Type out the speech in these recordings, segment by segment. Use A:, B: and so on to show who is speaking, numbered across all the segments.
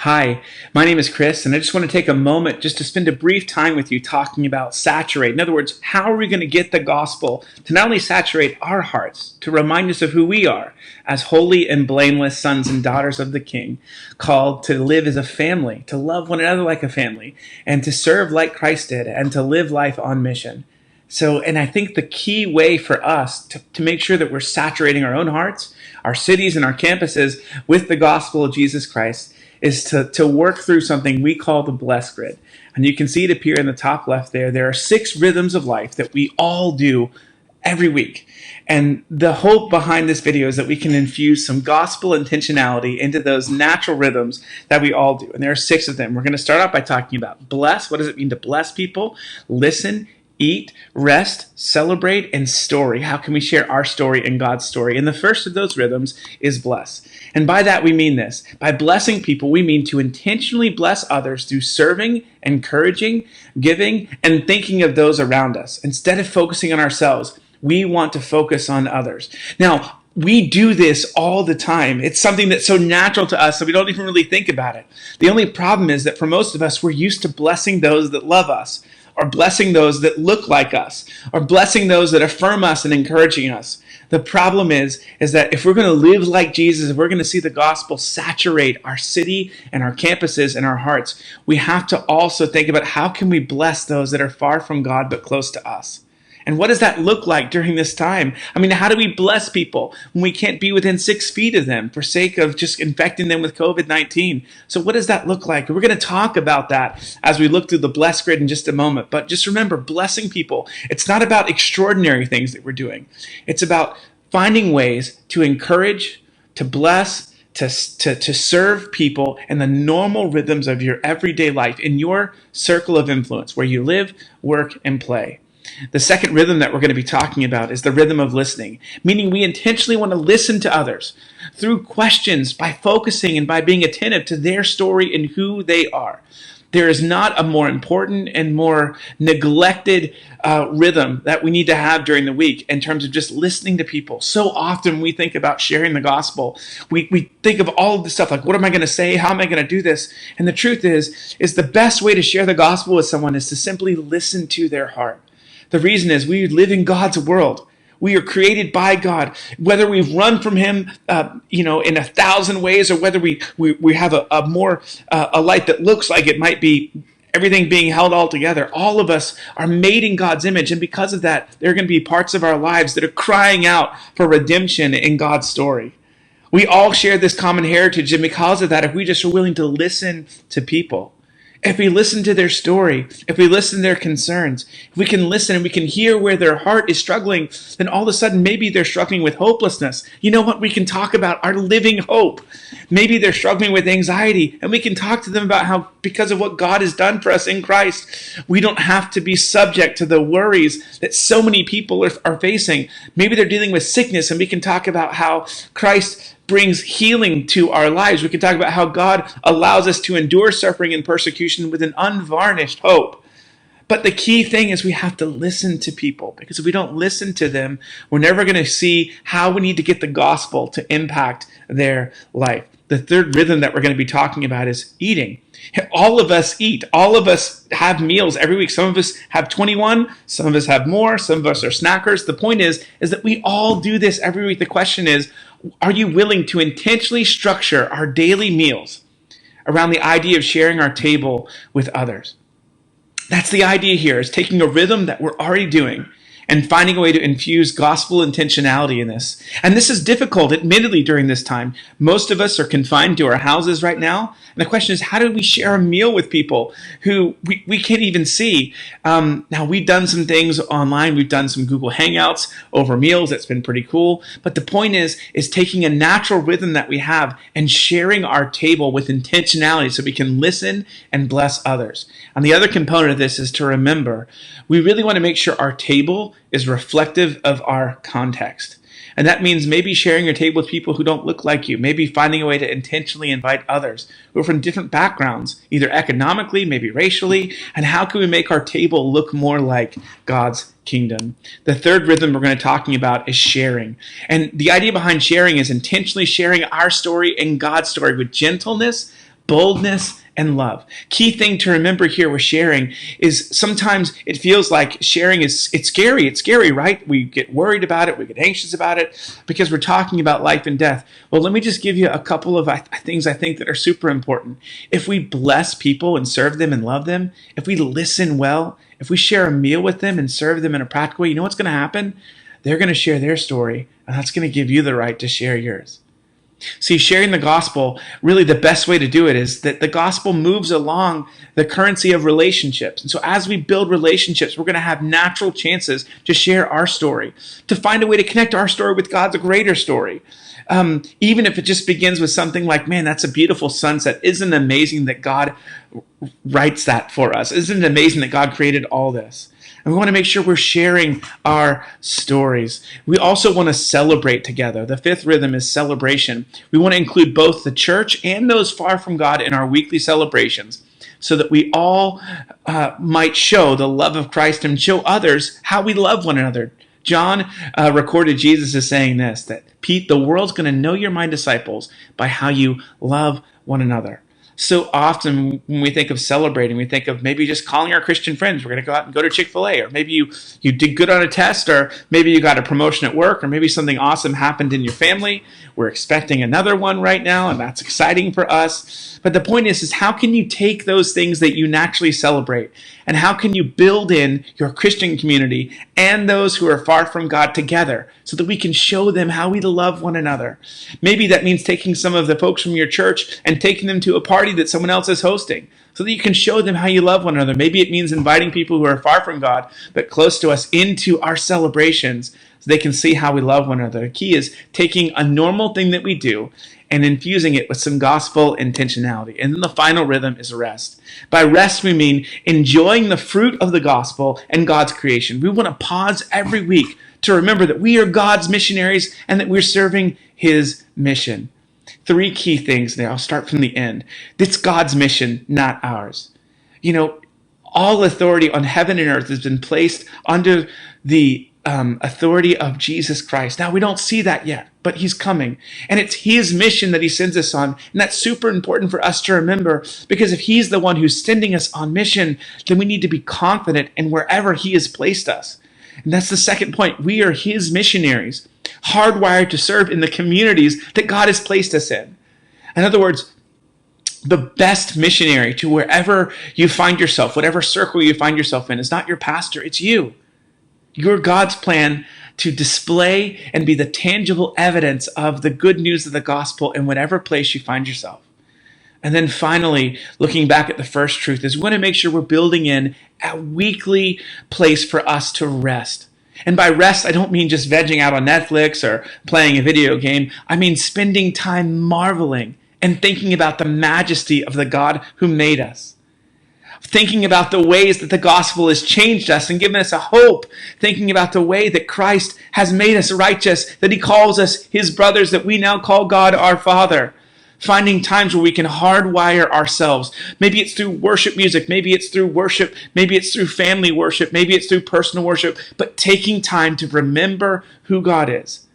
A: Hi, my name is Chris, and I just want to take a moment just to spend a brief time with you talking about saturate. In other words, how are we going to get the gospel to not only saturate our hearts, to remind us of who we are as holy and blameless sons and daughters of the King, called to live as a family, to love one another like a family, and to serve like Christ did, and to live life on mission. And I think the key way for us to make sure that we're saturating our own hearts, our cities, and our campuses with the gospel of Jesus Christ is to work through something we call the bless grid. And you can see it appear in the top left there. There are 6 rhythms of life that we all do every week. And the hope behind this video is that we can infuse some gospel intentionality into those natural rhythms that we all do. And there are 6 of them. We're going to start off by talking about bless. What does it mean to bless people? Listen, eat, rest, celebrate, and story. How can we share our story and God's story? And the first of those rhythms is bless. And by that we mean this. By blessing people, we mean to intentionally bless others through serving, encouraging, giving, and thinking of those around us. Instead of focusing on ourselves, we want to focus on others. Now, we do this all the time. It's something that's so natural to us that we don't even really think about it. The only problem is that for most of us, we're used to blessing those that love us, or blessing those that look like us, or blessing those that affirm us and encouraging us. The problem is that if we're going to live like Jesus, if we're going to see the gospel saturate our city and our campuses and our hearts, we have to also think about how can we bless those that are far from God but close to us. And what does that look like during this time? I mean, how do we bless people when we can't be within 6 feet of them for sake of just infecting them with COVID-19? So what does that look like? We're going to talk about that as we look through the bless grid in just a moment. But just remember, blessing people, it's not about extraordinary things that we're doing. It's about finding ways to encourage, to bless, to serve people in the normal rhythms of your everyday life, in your circle of influence, where you live, work, and play. The second rhythm that we're going to be talking about is the rhythm of listening, meaning we intentionally want to listen to others through questions, by focusing and by being attentive to their story and who they are. There is not a more important and more neglected rhythm that we need to have during the week in terms of just listening to people. So often when we think about sharing the gospel, we think of all of this stuff like, what am I going to say? How am I going to do this? And the truth is the best way to share the gospel with someone is to simply listen to their heart. The reason is we live in God's world. We are created by God. Whether we've run from Him, in 1,000 ways, or whether we have a light that looks like it might be everything being held all together, all of us are made in God's image, and because of that, there are going to be parts of our lives that are crying out for redemption in God's story. We all share this common heritage, and because of that, if we just are willing to listen to people, if we listen to their story, if we listen to their concerns, if we can listen and we can hear where their heart is struggling, then all of a sudden maybe they're struggling with hopelessness. You know what? We can talk about our living hope. Maybe they're struggling with anxiety, and we can talk to them about how, because of what God has done for us in Christ, we don't have to be subject to the worries that so many people are facing. Maybe they're dealing with sickness, and we can talk about how Christ brings healing to our lives. We can talk about how God allows us to endure suffering and persecution with an unvarnished hope. But the key thing is we have to listen to people, because if we don't listen to them, we're never going to see how we need to get the gospel to impact their life. The third rhythm that we're going to be talking about is eating. All of us eat. All of us have meals every week. Some of us have 21. Some of us have more. Some of us are snackers. The point is that we all do this every week. The question is, are you willing to intentionally structure our daily meals around the idea of sharing our table with others? That's the idea here, is taking a rhythm that we're already doing and finding a way to infuse gospel intentionality in this. And this is difficult, admittedly, during this time. Most of us are confined to our houses right now. And the question is, how do we share a meal with people who we can't even see? Now, we've done some things online. We've done some Google Hangouts over meals. That's been pretty cool. But the point is taking a natural rhythm that we have and sharing our table with intentionality so we can listen and bless others. And the other component of this is to remember, we really want to make sure our table is reflective of our context. And that means maybe sharing your table with people who don't look like you, maybe finding a way to intentionally invite others who are from different backgrounds, either economically, maybe racially, and how can we make our table look more like God's kingdom? The third rhythm we're going to be talking about is sharing. And the idea behind sharing is intentionally sharing our story and God's story with gentleness, boldness and love. Key thing to remember here with sharing is sometimes it feels like sharing it's scary. It's scary, right? We get worried about it. We get anxious about it because we're talking about life and death. Well, let me just give you a couple of things I think that are super important. If we bless people and serve them and love them, if we listen well, if we share a meal with them and serve them in a practical way, you know what's going to happen? They're going to share their story, and that's going to give you the right to share yours. See, sharing the gospel, really the best way to do it is that the gospel moves along the currency of relationships. And so as we build relationships, we're going to have natural chances to share our story, to find a way to connect our story with God's greater story. Even if it just begins with something like, man, that's a beautiful sunset. Isn't it amazing that God writes that for us? Isn't it amazing that God created all this? And we want to make sure we're sharing our stories. We also want to celebrate together. The fifth rhythm is celebration. We want to include both the church and those far from God in our weekly celebrations so that we all might show the love of Christ and show others how we love one another. John recorded Jesus as saying this, that Pete, the world's going to know you're my disciples by how you love one another. So often when we think of celebrating, we think of maybe just calling our Christian friends. We're going to go out and go to Chick-fil-A, or maybe you did good on a test, or maybe you got a promotion at work, or maybe something awesome happened in your family. We're expecting another one right now, and that's exciting for us. But the point is how can you take those things that you naturally celebrate, and how can you build in your Christian community and those who are far from God together so that we can show them how we love one another? Maybe that means taking some of the folks from your church and taking them to a party that someone else is hosting so that you can show them how you love one another. Maybe it means inviting people who are far from God but close to us into our celebrations so they can see how we love one another. The key is taking a normal thing that we do and infusing it with some gospel intentionality. And then the final rhythm is rest. By rest, we mean enjoying the fruit of the gospel and God's creation. We want to pause every week to remember that we are God's missionaries and that we're serving his mission. 3 key things there. I'll start from the end. It's God's mission, not ours. You know, all authority on heaven and earth has been placed under the authority of Jesus Christ. Now, we don't see that yet, but he's coming. And it's his mission that he sends us on. And that's super important for us to remember, because if he's the one who's sending us on mission, then we need to be confident in wherever he has placed us. And that's the second point. We are his missionaries, hardwired to serve in the communities that God has placed us in. In other words, the best missionary to wherever you find yourself, whatever circle you find yourself in, is not your pastor, it's you. You're God's plan to display and be the tangible evidence of the good news of the gospel in whatever place you find yourself. And then finally, looking back at the first truth, is we want to make sure we're building in a weekly place for us to rest. And by rest, I don't mean just vegging out on Netflix or playing a video game. I mean spending time marveling and thinking about the majesty of the God who made us. Thinking about the ways that the gospel has changed us and given us a hope. Thinking about the way that Christ has made us righteous, that he calls us his brothers, that we now call God our Father. Finding times where we can hardwire ourselves. Maybe it's through worship music. Maybe it's through worship. Maybe it's through family worship. Maybe it's through personal worship. But taking time to remember who God is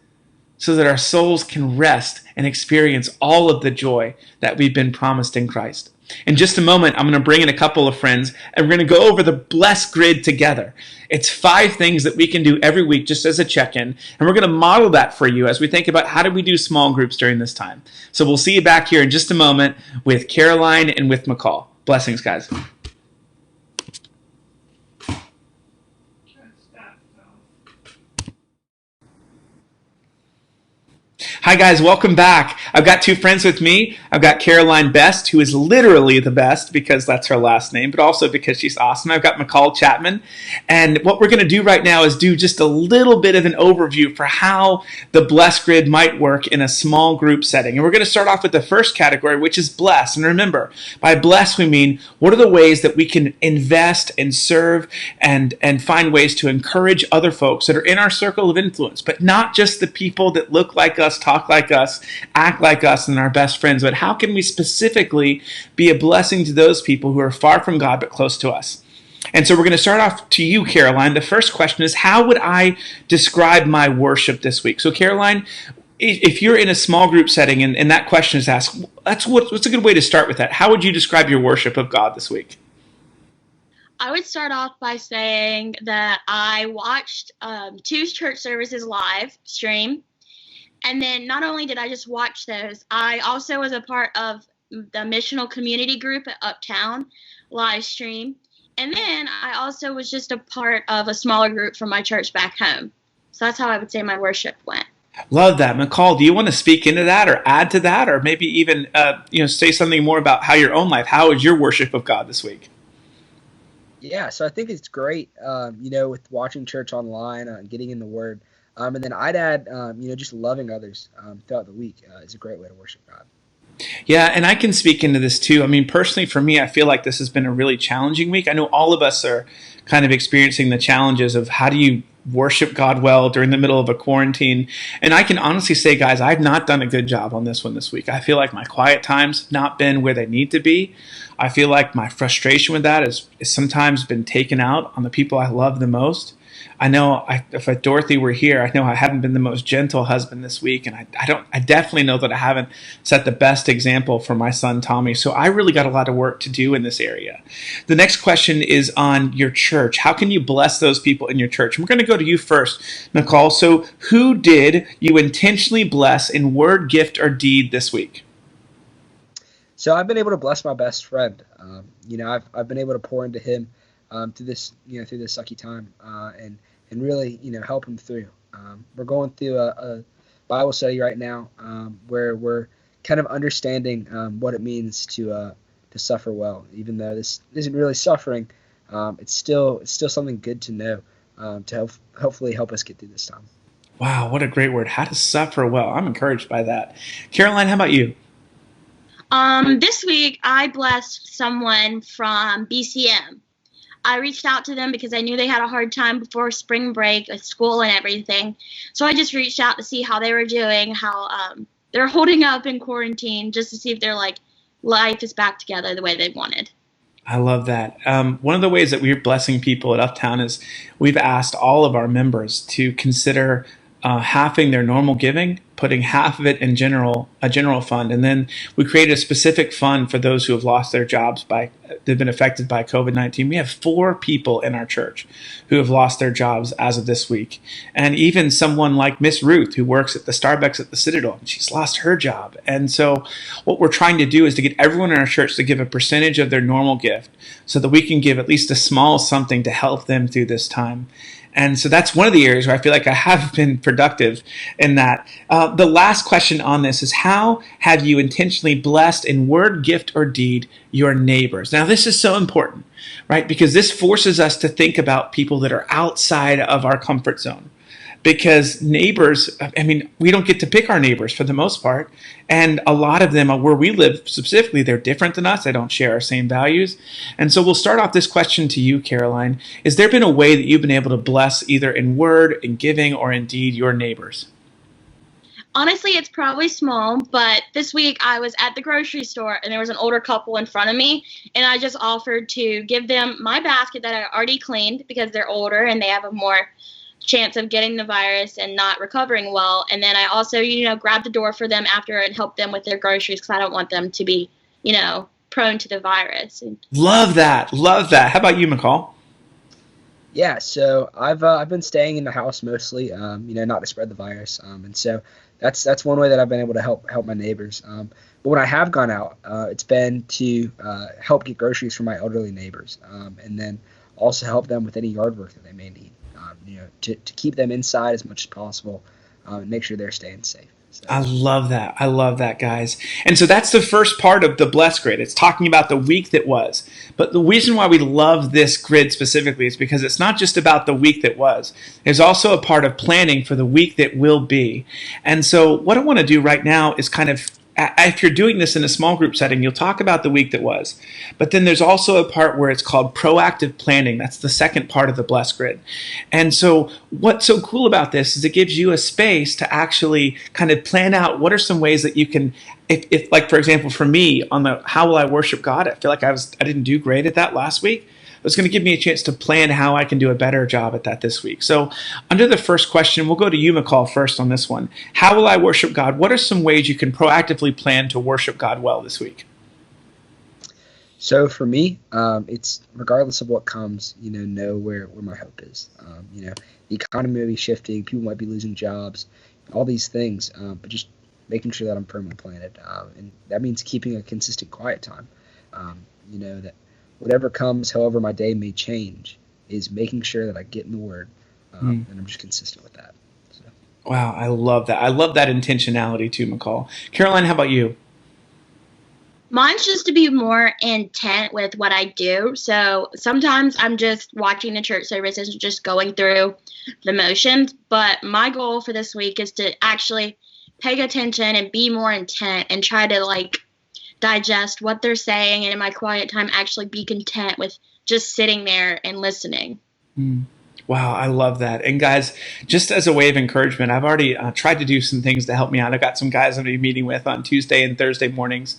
A: so that our souls can rest and experience all of the joy that we've been promised in Christ. In just a moment, I'm going to bring in a couple of friends, and we're going to go over the Bless Grid together. It's 5 things that we can do every week just as a check-in, and we're going to model that for you as we think about how do we do small groups during this time. So we'll see you back here in just a moment with Caroline and with McCall. Blessings, guys. Hi guys, welcome back. I've got 2 friends with me. I've got Caroline Best, who is literally the best because that's her last name, but also because she's awesome. I've got McCall Chapman. And what we're going to do right now is do just a little bit of an overview for how the Bless Grid might work in a small group setting. And we're going to start off with the first category, which is bless. And remember, by bless we mean what are the ways that we can invest and serve and find ways to encourage other folks that are in our circle of influence, but not just the people that look like us, talk like us, act like us, and our best friends, but how can we specifically be a blessing to those people who are far from God but close to us? And so we're going to start off to you, Caroline. The first question is, how would I describe my worship this week? So Caroline, if you're in a small group setting and that question is asked, what's a good way to start with that? How would you describe your worship of God this week?
B: I would start off by saying that I watched two church services live stream. And then not only did I just watch those, I also was a part of the missional community group at Uptown live stream. And then I also was just a part of a smaller group from my church back home. So that's how I would say my worship went.
A: Love that. McCall, do you want to speak into that or add to that, or maybe even say something more about how your own life, how is your worship of God this week?
C: Yeah, so I think it's great, with watching church online and getting in the Word. And then I'd add, just loving others throughout the week is a great way to worship God.
A: Yeah, and I can speak into this too. I mean, personally, for me, I feel like this has been a really challenging week. I know all of us are kind of experiencing the challenges of how do you worship God well during the middle of a quarantine. And I can honestly say, guys, I've not done a good job on this one this week. I feel like my quiet times have not been where they need to be. I feel like my frustration with that is sometimes been taken out on the people I love the most. I know if Dorothy were here, I know I haven't been the most gentle husband this week, and I definitely know that I haven't set the best example for my son Tommy. So I really got a lot of work to do in this area. The next question is on your church. How can you bless those people in your church? And we're going to go to you first, Nicole. So who did you intentionally bless in word, gift, or deed this week?
C: So I've been able to bless my best friend. I've been able to pour into him through this sucky time, and really, help him through. We're going through a Bible study right now where we're kind of understanding what it means to suffer well. Even though this isn't really suffering, it's still something good to know to hopefully help us get through this time.
A: Wow, what a great word! How to suffer well. I'm encouraged by that. Caroline, how about you?
B: This week I blessed someone from BCM. I reached out to them because I knew they had a hard time before spring break with school and everything. So I just reached out to see how they were doing, how they're holding up in quarantine, just to see if their life is back together the way they wanted.
A: I love that. One of the ways that we're blessing people at Uptown is we've asked all of our members to consider halving their normal giving, putting half of it in a general fund, and then we created a specific fund for those who have lost their jobs they've been affected by COVID-19. We have 4 people in our church who have lost their jobs as of this week, and even someone like Miss Ruth who works at the Starbucks at the Citadel, and she's lost her job. And so what we're trying to do is to get everyone in our church to give a percentage of their normal gift so that we can give at least a small something to help them through this time. And so that's one of the areas where I feel like I have been productive in that. The last question on this is, how have you intentionally blessed in word, gift, or deed your neighbors? Now, this is so important, right? Because this forces us to think about people that are outside of our comfort zone. Because neighbors, we don't get to pick our neighbors for the most part. And a lot of them, where we live specifically, they're different than us. They don't share our same values. And so we'll start off this question to you, Caroline. Has there been a way that you've been able to bless either in word, in giving, or in deed your neighbors?
B: Honestly, it's probably small, but this week I was at the grocery store and there was an older couple in front of me, and I just offered to give them my basket that I already cleaned because they're older and they have a more chance of getting the virus and not recovering well. And then I also, grabbed the door for them after and helped them with their groceries because I don't want them to be, prone to the virus.
A: Love that. Love that. How about you, McCall?
C: Yeah, so I've been staying in the house mostly, not to spread the virus. And so that's one way that I've been able to help my neighbors. But when I have gone out, it's been to help get groceries for my elderly neighbors, and then also help them with any yard work that they may need. To keep them inside as much as possible and make sure they're staying safe. So.
A: I love that. I love that, guys. And so that's the first part of the Bless Grid. It's talking about the week that was. But the reason why we love this grid specifically is because it's not just about the week that was. There's also a part of planning for the week that will be. And so what I want to do right now is kind of, if you're doing this in a small group setting, you'll talk about the week that was. But then there's also a part where it's called proactive planning. That's the second part of the Bless Grid. And so what's so cool about this is it gives you a space to actually kind of plan out what are some ways that you can, if like, for example, for me on the how will I worship God, I feel like I didn't do great at that last week. It's going to give me a chance to plan how I can do a better job at that this week. So under the first question, we'll go to you, McCall, first on this one. How will I worship God? What are some ways you can proactively plan to worship God well this week?
C: So for me, it's regardless of what comes, know where my hope is. The economy may be shifting, people might be losing jobs, all these things, but just making sure that I'm firmly planted. And that means keeping a consistent quiet time. That whatever comes, however my day may change, is making sure that I get in the Word, and I'm just consistent with that. So.
A: Wow, I love that. I love that intentionality too, McCall. Caroline, how about you?
B: Mine's just to be more intent with what I do. So sometimes I'm just watching the church services and just going through the motions. But my goal for this week is to actually pay attention and be more intent and try to digest what they're saying, and in my quiet time actually be content with just sitting there and listening.
A: Wow, I love that. And guys, just as a way of encouragement, I've already tried to do some things to help me out. I've got some guys I'm going to be meeting with on Tuesday and Thursday mornings.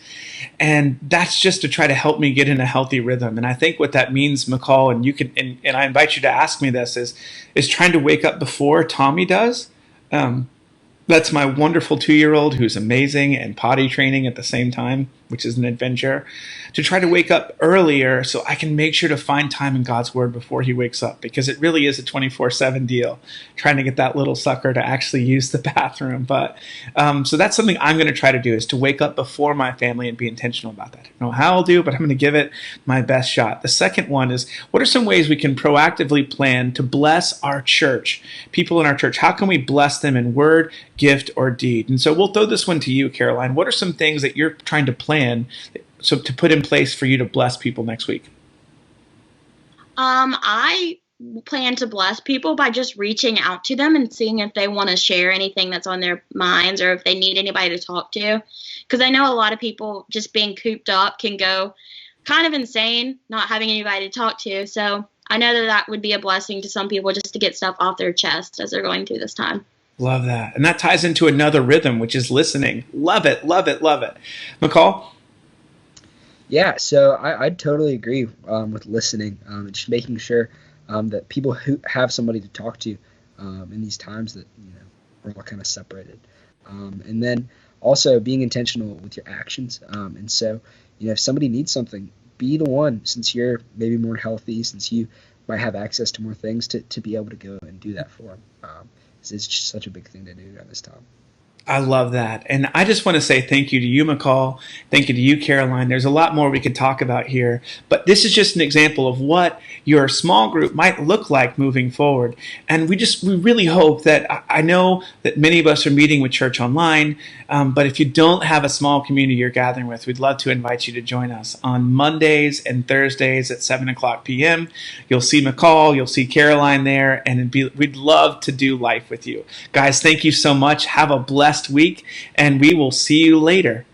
A: And that's just to try to help me get in a healthy rhythm. And I think what that means, McCall, and you can, and I invite you to ask me this, is trying to wake up before Tommy does. That's my wonderful 2-year-old who's amazing and potty training at the same time, which is an adventure, to try to wake up earlier so I can make sure to find time in God's Word before he wakes up, because it really is a 24/7 deal, trying to get that little sucker to actually use the bathroom. But so that's something I'm going to try to do, is to wake up before my family and be intentional about that. I don't know how I'll do, but I'm going to give it my best shot. The second one is, what are some ways we can proactively plan to bless our church, people in our church? How can we bless them in word, gift, or deed? And so we'll throw this one to you, Caroline. What are some things that you're trying to plan to put in place for you to bless people next week?
B: I plan to bless people by just reaching out to them and seeing if they want to share anything that's on their minds, or if they need anybody to talk to. Because I know a lot of people just being cooped up can go kind of insane, not having anybody to talk to. So I know that would be a blessing to some people, just to get stuff off their chest as they're going through this time.
A: Love that. And that ties into another rhythm, which is listening. Love it, love it, love it. McCall?
C: Yeah, so I totally agree with listening, and just making sure that people who have somebody to talk to in these times that we're all kind of separated, and then also being intentional with your actions. And so if somebody needs something, be the one, since you're maybe more healthy, since you might have access to more things, to be able to go and do that for them. It's just such a big thing to do during this time.
A: I love that. And I just want to say thank you to you, McCall. Thank you to you, Caroline. There's a lot more we could talk about here, but this is just an example of what your small group might look like moving forward. And we really hope that, I know that many of us are meeting with church online, but if you don't have a small community you're gathering with, we'd love to invite you to join us on Mondays and Thursdays at 7:00 p.m. You'll see McCall, you'll see Caroline there, and we'd love to do life with you. Guys, thank you so much. Have a blessed week, and we will see you later.